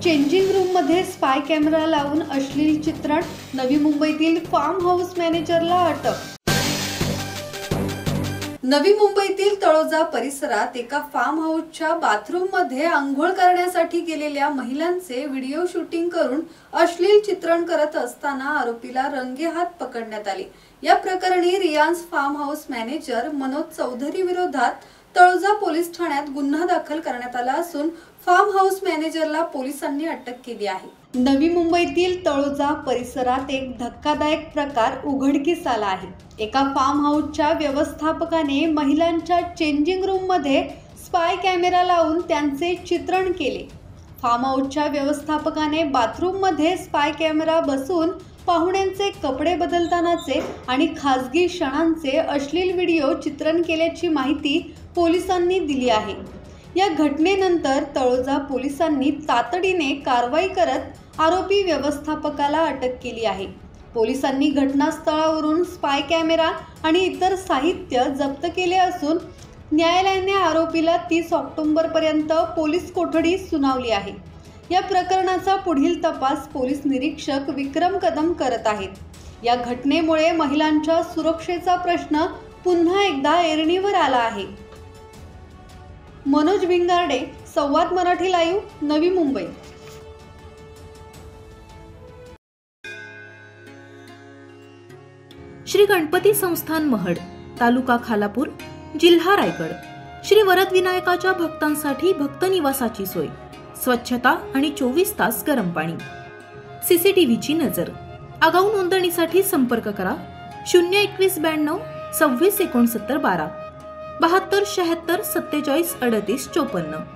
Changing room मध्ये spy camera लावून अश्लील चित्रण। नवी मुंबईतील फार्म हाऊस मॅनेजरला अटक। नवी मुंबईतील तळोजा परिसरात एका फार्म हाऊसच्या बाथरूम मध्ये आंघोळ करण्यासाठी गेलेल्या महिलांचे व्हिडिओ शूटिंग करून अश्लील चित्रण करत असताना आरोपीला रंगेहात पकडण्यात आले। या प्रकरणी रियांस farm house manager Manoj Chaudhary विरोधात तळोजा पोलीस ठाण्यात गुन्हा दाखल करण्यात आला असून फार्म हाऊस मॅनेजरला पोलिसांनी अटक केली आहे। नवी मुंबईतील तळोजा परिसरात एक धक्कादायक प्रकार उघडकीस आला आहे। एका फार्म हाऊसच्या व्यवस्थापकाने महिलांच्या चेंजिंग रूम मध्ये स्पाय कॅमेरा लावून त्यांचे चित्रण केले। फार्म हाऊसच्या व्यवस्थापकाने बाथरूम मध्ये स्पाय कॅमेरा बसवून पाहुण्यांचे कपडे बदलतानाचे आणि खासगी क्षणांचे अश्लील व्हिडिओ चित्रण केल्याची माहिती पोलिसांनी दिली आहे। या घटनेनंतर तळोजा पोलिसांनी तातडीने कारवाई करत आरोपी व्यवस्थापकाला अटक केली आहे। पोलिसांनी घटनास्थळावरून स्पाय कॅमेरा आणि इतर साहित्य जप्त केले असून न्यायालयाने आरोपीला 30 ऑक्टोबर पर्यंत पोलीस कोठडी सुनावली आहे। या प्रकरणाचा पुढील तपास पोलीस निरीक्षक विक्रम कदम करत आहेत। या घटनेमुळे महिलांच्या सुरक्षेचा प्रश्न पुन्हा एकदा ऐरणीवर आला आहे। मनोज भिंगारडे, संवाद मराठी लाईव्ह, नवी मुंबई। श्री गणपती संस्थान महड, तालुका खालापूर, जिल्हा रायगड। श्री वरदविनायकाच्या भक्तांसाठी भक्त निवासाची सोय, स्वच्छता आणि 24 तास गरम पाणी, सीसीटीव्हीची नजर। आगाऊ नोंदणीसाठी संपर्क करा 021 92 26 69 12 72 76 47 38 54।